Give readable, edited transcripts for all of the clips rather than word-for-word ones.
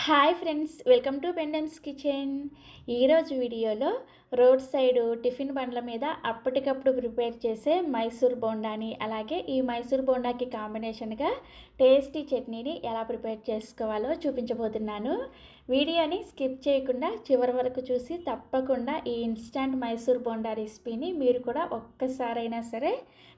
Hi friends, welcome to బెండమ్స్ kitchen. ఈరోజు వీడియోలో రోడ్ సైడ్ టిఫిన్ బండ్ల మీద అప్పటికప్పుడు ప్రిపేర్ చేసే మైసూర్ బోండాని, అలాగే ఈ మైసూర్ బోండాకి కాంబినేషన్గా టేస్టీ చట్నీని ఎలా ప్రిపేర్ చేసుకోవాలో చూపించబోతున్నాను. వీడియోని స్కిప్ చేయకుండా చివరి వరకు చూసి తప్పకుండా ఈ ఇన్స్టంట్ మైసూర్ బోండా రెసిపీని మీరు కూడా ఒక్కసారైనా సరే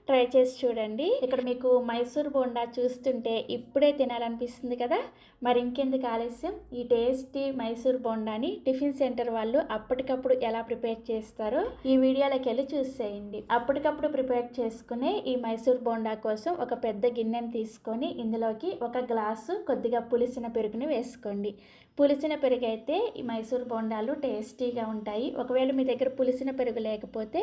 ట్రై చేసి చూడండి. ఇక్కడ మీకు మైసూర్ బోండా చూస్తుంటే ఇప్పుడే తినాలనిపిస్తుంది కదా. మరి ఇంకెందుకు ఆలస్యం, ఈ టేస్టీ మైసూర్ బోండాని టిఫిన్ సెంటర్ వాళ్ళు అప్పటికప్పుడు ఎలా ప్రిపేర్ చేస్తారో ఈ వీడియోలోకి వెళ్ళి చూసేయండి. అప్పటికప్పుడు ప్రిపేర్ చేసుకునే ఈ మైసూర్ బోండా కోసం ఒక పెద్ద గిన్నెని తీసుకొని ఇందులోకి ఒక గ్లాసు కొద్దిగా పులిసిన పెరుగుని వేసుకోండి. పులిసిన పెరుగు అయితే ఈ మైసూర్ బోండాలు టేస్టీగా ఉంటాయి. ఒకవేళ మీ దగ్గర పులిసిన పెరుగు లేకపోతే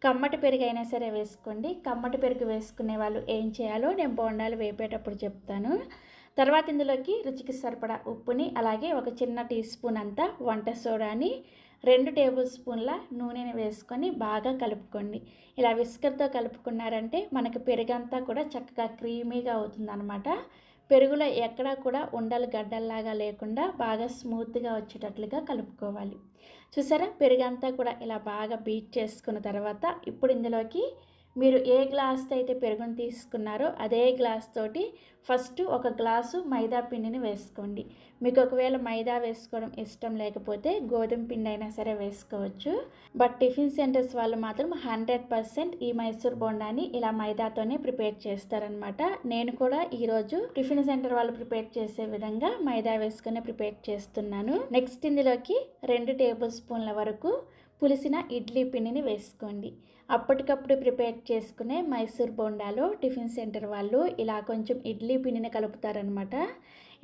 కమ్మటి పెరుగు అయినా సరే వేసుకోండి. కమ్మటి పెరుగు వేసుకునే వాళ్ళు ఏం చేయాలో నేను బోండాలు వేపేటప్పుడు చెప్తాను. తర్వాత ఇందులోకి రుచికి సరిపడా ఉప్పుని, అలాగే ఒక చిన్న టీ స్పూన్ అంతా వంట సోడాని, 2 టేబుల్ స్పూన్ల నూనెని వేసుకొని బాగా కలుపుకోండి. ఇలా విస్కర్తో కలుపుకున్నారంటే మనకి పెరుగంతా కూడా చక్కగా క్రీమీగా అవుతుందన్నమాట. పెరుగులో ఎక్కడా కూడా ఉండలు గడ్డల్లాగా లేకుండా బాగా స్మూత్గా వచ్చేటట్లుగా కలుపుకోవాలి. చూసారా, పెరుగంతా కూడా ఇలా బాగా బీట్ చేసుకున్న తర్వాత ఇప్పుడు ఇందులోకి మీరు ఏ గ్లాస్తో అయితే పెరుగును తీసుకున్నారో అదే గ్లాస్ తోటి ఫస్ట్ ఒక గ్లాసు మైదా పిండిని వేసుకోండి. మీకు ఒకవేళ మైదా వేసుకోవడం ఇష్టం లేకపోతే గోధుమ పిండి అయినా సరే వేసుకోవచ్చు. బట్ టిఫిన్ సెంటర్స్ వాళ్ళు మాత్రం 100% ఈ మైసూర్ బోండాని ఇలా మైదాతోనే ప్రిపేర్ చేస్తారనమాట. నేను కూడా ఈరోజు టిఫిన్ సెంటర్ వాళ్ళు ప్రిపేర్ చేసే విధంగా మైదా వేసుకొని ప్రిపేర్ చేస్తున్నాను. నెక్స్ట్ ఇందులోకి 2 టేబుల్ స్పూన్ల వరకు పులిసిన ఇడ్లీ పిండిని వేసుకోండి. అప్పటికప్పుడు ప్రిపేర్ చేసుకునే మైసూర్ బోండాలో టిఫిన్ సెంటర్ వాళ్ళు ఇలా కొంచెం ఇడ్లీ పిండిని కలుపుతారనమాట.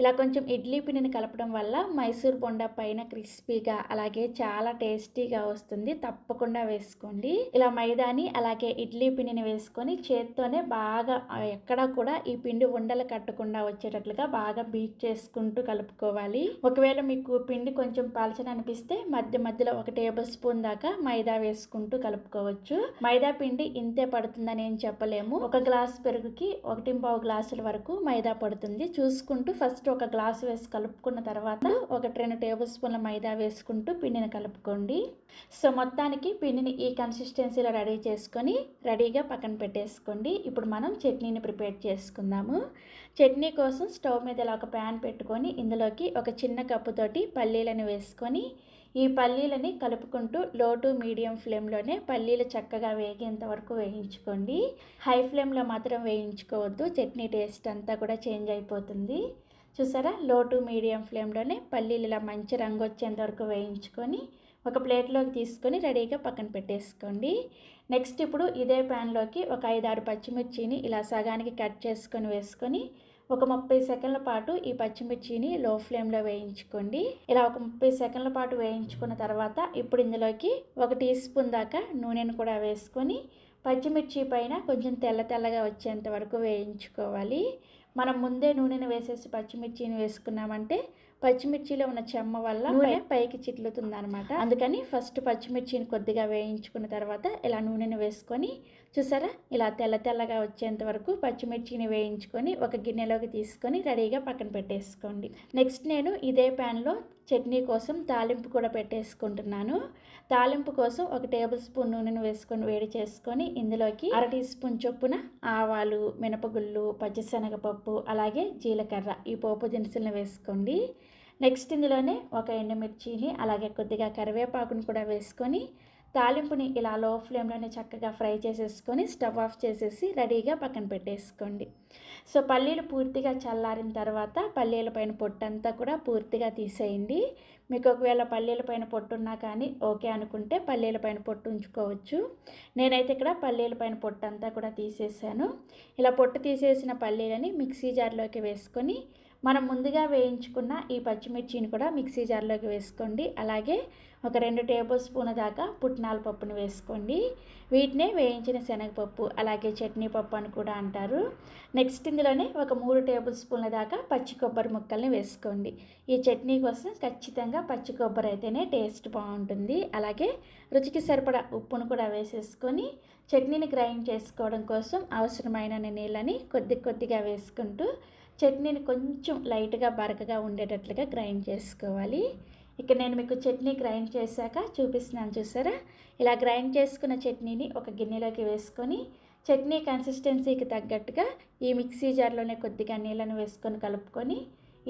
ఇలా కొంచెం ఇడ్లీ పిండిని కలపడం వల్ల మైసూర్ బోండా పైన క్రిస్పీగా అలాగే చాలా టేస్టీగా వస్తుంది. తప్పకుండా వేసుకోండి. ఇలా మైదాని అలాగే ఇడ్లీ పిండిని వేసుకొని చేత్తోనే బాగా ఎక్కడా కూడా ఈ పిండి ఉండలు కట్టకుండా వచ్చేటట్లుగా బాగా బీట్ చేసుకుంటూ కలుపుకోవాలి. ఒకవేళ మీకు పిండి కొంచెం పలచన అనిపిస్తే మధ్య మధ్యలో 1 టేబుల్ స్పూన్ దాకా మైదా వేసుకుంటూ కలుపుకోవచ్చు. మైదా పిండి ఇంతే పడుతుందని ఏం చెప్పలేము. 1 గ్లాస్ పెరుగుకి 1.25 గ్లాసుల వరకు మైదా పడుతుంది. చూసుకుంటూ ఫస్ట్ ఒక గ్లాసు వేసి కలుపుకున్న తర్వాత 2 టేబుల్ స్పూన్ల మైదా వేసుకుంటూ పిండిని కలుపుకోండి. సో మొత్తానికి పిండిని ఈ కన్సిస్టెన్సీలో రెడీ చేసుకొని రెడీగా పక్కన పెట్టేసుకోండి. ఇప్పుడు మనం చట్నీని ప్రిపేర్ చేసుకుందాము. చట్నీ కోసం స్టవ్ మీద ఇలా ఒక ప్యాన్ పెట్టుకొని ఇందులోకి ఒక చిన్న కప్పుతోటి పల్లీలను వేసుకొని ఈ పల్లీలని కలుపుకుంటూ లో టు మీడియం ఫ్లేమ్లోనే పల్లీలు చక్కగా వేగేంత వరకు వేయించుకోండి. హై ఫ్లేమ్లో మాత్రం వేయించుకోవద్దు, చట్నీ టేస్ట్ అంతా కూడా చేంజ్ అయిపోతుంది. చూసారా, లో టు మీడియం ఫ్లేమ్లోనే పల్లీలు ఇలా మంచి రంగు వచ్చేంత వరకు వేయించుకొని ఒక ప్లేట్లోకి తీసుకొని రెడీగా పక్కన పెట్టేసుకోండి. నెక్స్ట్ ఇప్పుడు ఇదే ప్యాన్లోకి ఒక 5-6 పచ్చిమిర్చిని ఇలా సగానికి కట్ చేసుకొని వేసుకొని ఒక 30 సెకండ్ల పాటు ఈ పచ్చిమిర్చిని లో ఫ్లేమ్లో వేయించుకోండి. ఇలా ఒక 30 సెకండ్ల పాటు వేయించుకున్న తర్వాత ఇప్పుడు ఇందులోకి 1 టీ స్పూన్ దాకా నూనెను కూడా వేసుకొని పచ్చిమిర్చి పైన కొంచెం తెల్లగా వచ్చేంత వరకు వేయించుకోవాలి. మనం ముందే నూనెను వేసేసి పచ్చిమిర్చిని వేసుకున్నామంటే పచ్చిమిర్చిలో ఉన్న చెమ్మ వల్ల నూనె పైకి చిట్లుతుందనమాట. అందుకని ఫస్ట్ పచ్చిమిర్చిని కొద్దిగా వేయించుకున్న తర్వాత ఇలా నూనెను వేసుకొని చూసారా, ఇలా తెల్లగా వచ్చేంత వరకు పచ్చిమిర్చిని వేయించుకొని ఒక గిన్నెలోకి తీసుకొని రెడీగా పక్కన పెట్టేసుకోండి. నెక్స్ట్ నేను ఇదే ప్యాన్లో చట్నీ కోసం తాలింపు కూడా పెట్టేసుకుంటున్నాను. తాలింపు కోసం 1 టేబుల్ స్పూన్ నూనెను వేసుకొని వేడి చేసుకొని ఇందులోకి 1/2 టీ స్పూన్ చొప్పున ఆవాలు, మినపగుళ్ళు, పచ్చిశనగపప్పు అలాగే జీలకర్ర ఈ పోపు దినుసులను వేసుకోండి. నెక్స్ట్ ఇందులోనే ఒక ఎండుమిర్చిని అలాగే కొద్దిగా కరివేపాకును కూడా వేసుకొని తాలింపుని ఇలా లో ఫ్లేమ్లోనే చక్కగా ఫ్రై చేసేసుకొని స్టవ్ ఆఫ్ చేసేసి రెడీగా పక్కన పెట్టేసుకోండి. సో పల్లీలు పూర్తిగా చల్లారిన తర్వాత పల్లీల పైన పొట్టంతా కూడా పూర్తిగా తీసేయండి. మీకు ఒకవేళ పల్లీల పైన పొట్టు ఉన్నా కానీ ఓకే అనుకుంటే పల్లీల పైన పొట్టు ఉంచుకోవచ్చు. నేనైతే ఇక్కడ పల్లీల పైన పొట్టు అంతా కూడా తీసేసాను. ఇలా పొట్టు తీసేసిన పల్లీలని మిక్సీ జార్లోకి వేసుకొని మనం ముందుగా వేయించుకున్న ఈ పచ్చిమిర్చిని కూడా మిక్సీ జార్లోకి వేసుకోండి. అలాగే ఒక 2 టేబుల్ స్పూన్ దాకా పుట్నాల పప్పును వేసుకోండి. వీటినే వేయించిన శనగపప్పు అలాగే చట్నీ పప్పు అని కూడా అంటారు. నెక్స్ట్ ఇందులోనే ఒక 3 టేబుల్ స్పూన్ల దాకా పచ్చి కొబ్బరి ముక్కల్ని వేసుకోండి. ఈ చట్నీ కోసం ఖచ్చితంగా పచ్చి కొబ్బరి అయితేనే టేస్ట్ బాగుంటుంది. అలాగే రుచికి సరిపడా ఉప్పును కూడా వేసేసుకొని చట్నీని గ్రైండ్ చేసుకోవడం కోసం అవసరమైన నీళ్ళని కొద్దిగా వేసుకుంటూ చట్నీని కొంచెం లైట్గా బరకగా ఉండేటట్లుగా గ్రైండ్ చేసుకోవాలి. ఇక్కడ నేను మీకు చట్నీ గ్రైండ్ చేశాక చూపిస్తున్నాను చూసారా. ఇలా గ్రైండ్ చేసుకున్న చట్నీని ఒక గిన్నెలోకి వేసుకొని చట్నీ కన్సిస్టెన్సీకి తగ్గట్టుగా ఈ మిక్సీ జార్లోనే కొద్దిగా నీళ్ళను వేసుకొని కలుపుకొని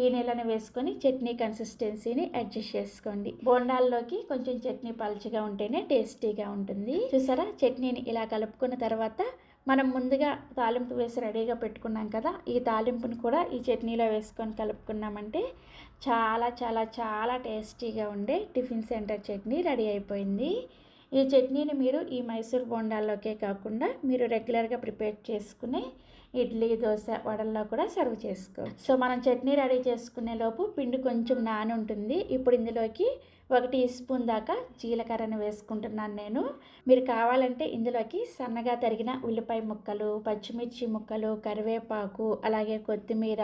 ఈ నీళ్ళని వేసుకొని చట్నీ కన్సిస్టెన్సీని అడ్జస్ట్ చేసుకోండి. బోండాల్లోకి కొంచెం చట్నీ పలుచగా ఉంటేనే టేస్టీగా ఉంటుంది. చూసారా, చట్నీని ఇలా కలుపుకున్న తర్వాత మనం ముందుగా తాలింపు వేసి రెడీగా పెట్టుకున్నాం కదా, ఈ తాలింపుని కూడా ఈ చట్నీలో వేసుకొని కలుపుకున్నామంటే చాలా చాలా చాలా టేస్టీగా ఉండే టిఫిన్ సెంటర్ చట్నీ రెడీ అయిపోయింది. ఈ చట్నీని మీరు ఈ మైసూర్ బోండాల్లోకే కాకుండా మీరు రెగ్యులర్గా ప్రిపేర్ చేసుకునే ఇడ్లీ, దోశ, వడల్లో కూడా సర్వ్ చేసుకోవచ్చు. సో మనం చట్నీ రెడీ చేసుకునే లోపు పిండి కొంచెం నాని ఉంటుంది. ఇప్పుడు ఇందులోకి 1 టీ స్పూన్ దాకా జీలకర్రను వేసుకుంటున్నాను నేను. మీరు కావాలంటే ఇందులోకి సన్నగా తరిగిన ఉల్లిపాయ ముక్కలు, పచ్చిమిర్చి ముక్కలు, కరివేపాకు, అలాగే కొత్తిమీర,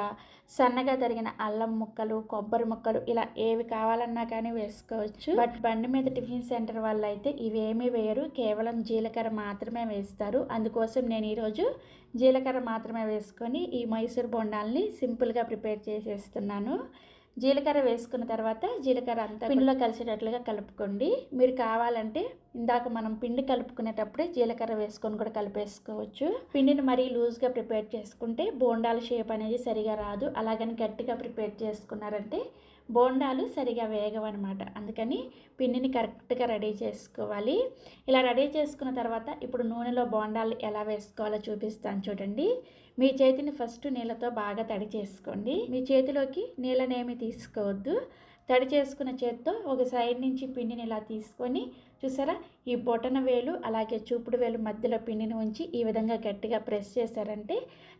సన్నగా తరిగిన అల్లం ముక్కలు, కొబ్బరి ముక్కలు ఇలా ఏవి కావాలన్నా కానీ వేసుకోవచ్చు. బట్ బండి మీద టిఫిన్ సెంటర్ వాళ్ళు అయితే ఇవేమీ వేయరు, కేవలం జీలకర్ర మాత్రమే వేస్తారు. అందుకోసం నేను ఈరోజు జీలకర్ర మాత్రమే వేసుకొని ఈ మైసూర్ బోండాల్ని సింపుల్గా ప్రిపేర్ చేసేస్తున్నాను. జీలకర్ర వేసుకున్న తర్వాత జీలకర్ర అంతా పిండిలో కలిసేటట్లుగా కలుపుకోండి. మీరు కావాలంటే ఇందాక మనం పిండి కలుపుకునేటప్పుడే జీలకర్ర వేసుకొని కూడా కలిపేసుకోవచ్చు. పిండిని మరీ లూజ్గా ప్రిపేర్ చేసుకుంటే బోండాల షేప్ అనేది సరిగా రాదు. అలాగని గట్టిగా ప్రిపేర్ చేసుకున్నారంటే బోండాలు సరిగా వేగవన్నమాట. అందుకని పిండిని కరెక్ట్గా రెడీ చేసుకోవాలి. ఇలా రెడీ చేసుకున్న తర్వాత ఇప్పుడు నూనెలో బోండాలు ఎలా వేసుకోవాలో చూపిస్తాను చూడండి. మీ చేతిని ఫస్ట్ నీళ్ళతో బాగా తడి చేసుకోండి. మీ చేతిలోకి నీళ్ళనేమి తీసుకోవద్దు. తడి చేసుకున్న చేతితో ఒక సైడ్ నుంచి పిండిని ఇలా తీసుకొని చూసారా, ఈ బొటన వేలు అలాగే చూపుడు వేలు మధ్యలో పిండిని ఉంచి ఈ విధంగా గట్టిగా ప్రెస్ చేశారంటే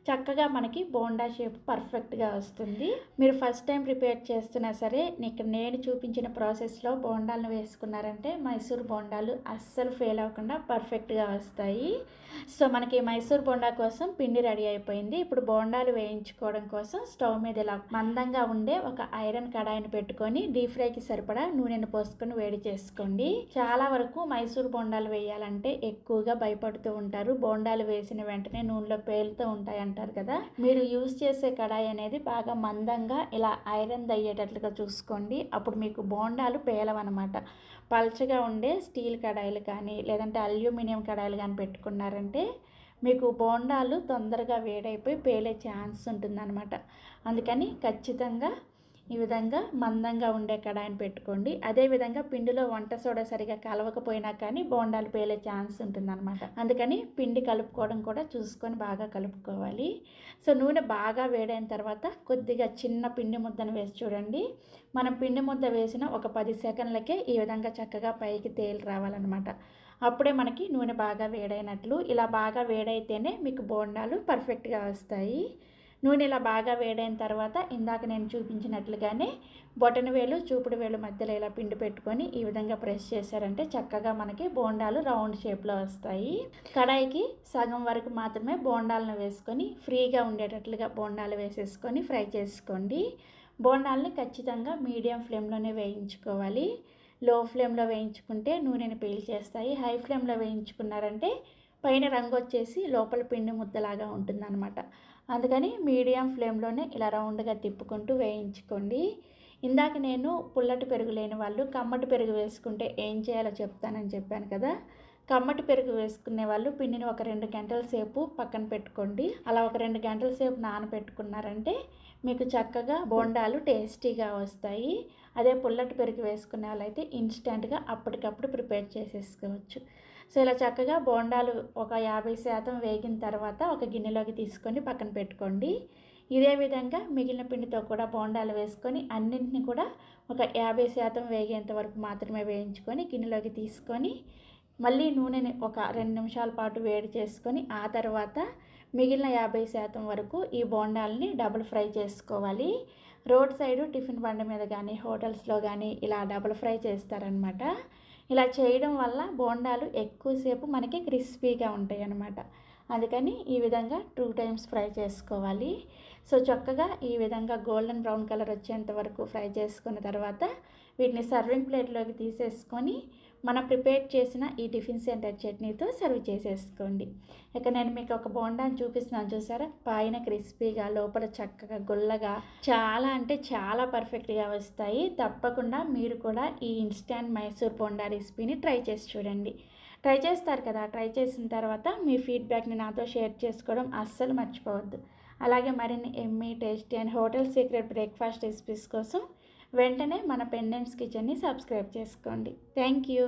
చక్కగా మనకి బోండా షేప్ పర్ఫెక్ట్గా వస్తుంది. మీరు ఫస్ట్ టైం ప్రిపేర్ చేస్తున్నా సరే ఇక్కడ నేను చూపించిన ప్రాసెస్లో బోండాలను వేసుకున్నారంటే మైసూర్ బోండాలు అస్సలు ఫెయిల్ అవ్వకుండా పర్ఫెక్ట్గా వస్తాయి. సో మనకి మైసూర్ బోండా కోసం పిండి రెడీ అయిపోయింది. ఇప్పుడు బోండాలు వేయించుకోవడం కోసం స్టవ్ మీద ఇలా మందంగా ఉండే ఒక ఐరన్ కడాయిని పెట్టుకొని డీప్ ఫ్రైకి సరిపడా నూనెను పోసుకొని వేడి చేసుకోండి. చాలా వరకు మైసూర్ బోండాలు వేయాలంటే ఎక్కువగా భయపడుతూ ఉంటారు. బోండాలు వేసిన వెంటనే నూనెలో పేలుతూ ఉంటాయి అంటారు కదా. మీరు యూజ్ చేసే కడాయి అనేది బాగా మందంగా ఇలా ఐరన్ అయ్యేటట్లుగా చూసుకోండి. అప్పుడు మీకు బోండాలు పేలవన్నమాట. పల్చగా ఉండే స్టీల్ కడాయిలు కానీ లేదంటే అల్యూమినియం కడాయిలు కానీ పెట్టుకున్నారంటే మీకు బోండాలు తొందరగా వేడైపోయి పేలే ఛాన్స్ ఉంటుందన్నమాట. అందుకని ఖచ్చితంగా ఈ విధంగా మందంగా ఉండే కడాయిని పెట్టుకోండి. అదేవిధంగా పిండిలో వంట సోడా సరిగా కలవకపోయినా కానీ బోండాలు పేలే ఛాన్స్ ఉంటుందన్నమాట. అందుకని పిండి కలుపుకోవడం కూడా చూసుకొని బాగా కలుపుకోవాలి. సో నూనె బాగా వేడైన తర్వాత కొద్దిగా చిన్న పిండి ముద్దను వేసి చూడండి. మనం పిండి ముద్ద వేసిన ఒక 10 సెకండ్లకే ఈ విధంగా చక్కగా పైకి తేలి రావాలన్నమాట. అప్పుడే మనకి నూనె బాగా వేడైనట్లు. ఇలా బాగా వేడైతేనే మీకు బోండాలు పర్ఫెక్ట్గా వస్తాయి. నూనె ఇలా బాగా వేడైన తర్వాత ఇందాక నేను చూపించినట్లుగానే బొటన వేలు చూపుడు వేలు మధ్యలో ఇలా పిండి పెట్టుకొని ఈ విధంగా ప్రెస్ చేశారంటే చక్కగా మనకి బోండాలు రౌండ్ షేప్లో వస్తాయి. కడాయికి సగం వరకు మాత్రమే బోండాలను వేసుకొని ఫ్రీగా ఉండేటట్లుగా బోండాలు వేసేసుకొని ఫ్రై చేసుకోండి. బోండాలని ఖచ్చితంగా మీడియం ఫ్లేమ్లోనే వేయించుకోవాలి. లో ఫ్లేమ్లో వేయించుకుంటే నూనెని పీల్చేస్తాయి. హై ఫ్లేమ్లో వేయించుకున్నారంటే పైన రంగు వచ్చేసి లోపల పిండి ముద్దలాగా ఉంటుందన్నమాట. అందుకని మీడియం ఫ్లేమ్లోనే ఇలా రౌండ్గా తిప్పుకుంటూ వేయించుకోండి. ఇందాక నేను పుల్లటి పెరుగు లేని వాళ్ళు కమ్మటి పెరుగు వేసుకుంటే ఏం చేయాలో చెప్తానని చెప్పాను కదా. కమ్మటి పెరుగు వేసుకునే వాళ్ళు పిండిని ఒక 2 గంటల సేపు పక్కన పెట్టుకోండి. అలా ఒక 2 గంటల సేపు నానబెట్టుకున్నారంటే మీకు చక్కగా బోండాలు టేస్టీగా వస్తాయి. అదే పుల్లటి పెరుగు వేసుకునే వాళ్ళైతే ఇన్స్టెంట్గా అప్పటికప్పుడు ప్రిపేర్ చేసేసుకోవచ్చు. సో ఇలా చక్కగా బోండాలు ఒక 50% వేగిన తర్వాత ఒక గిన్నెలోకి తీసుకొని పక్కన పెట్టుకోండి. ఇదే విధంగా మిగిలిన పిండితో కూడా బోండాలు వేసుకొని అన్నింటినీ కూడా ఒక 50% వేగేంత వరకు మాత్రమే వేయించుకొని గిన్నెలోకి తీసుకొని మళ్ళీ నూనెని ఒక 2 నిమిషాల పాటు వేడి చేసుకొని ఆ తర్వాత మిగిలిన 50% వరకు ఈ బోండాలని డబుల్ ఫ్రై చేసుకోవాలి. రోడ్ సైడు టిఫిన్ బండి మీద కానీ హోటల్స్లో కానీ ఇలా డబుల్ ఫ్రై చేస్తారనమాట. ఇలా చేయడం వల్ల బోండాలు ఎక్కువసేపు మనకి క్రిస్పీగా ఉంటాయి అన్నమాట. అందుకని ఈ విధంగా 2 టైమ్స్ ఫ్రై చేసుకోవాలి. సో చక్కగా ఈ విధంగా గోల్డెన్ బ్రౌన్ కలర్ వచ్చేంత వరకు ఫ్రై చేసుకున్న తర్వాత వీటిని సర్వింగ్ ప్లేట్లోకి తీసేసుకొని మనం ప్రిపేర్ చేసిన ఈ టిఫిన్ సెంటర్ చట్నీతో సర్వ్ చేసేసుకోండి. ఇక నేను మీకు ఒక బోండాని చూపిస్తున్నాను చూసారా, పైన క్రిస్పీగా లోపల చక్కగా గుల్లగా చాలా అంటే చాలా పర్ఫెక్ట్గా వస్తాయి. తప్పకుండా మీరు కూడా ఈ ఇన్స్టాంట్ మైసూర్ బోండా రెసిపీని ట్రై చేసి చూడండి. ట్రై చేస్తారు కదా, ట్రై చేసిన తర్వాత మీ ఫీడ్బ్యాక్ని నాతో షేర్ చేసుకోవడం అస్సలు మర్చిపోవద్దు. అలాగే మరిన్ని Emmy tasty and hotel secret breakfast recipes కోసం వెంటనే మన పెండెంట్స్ కిచెన్ని సబ్స్క్రైబ్ చేసుకోండి. Thank you.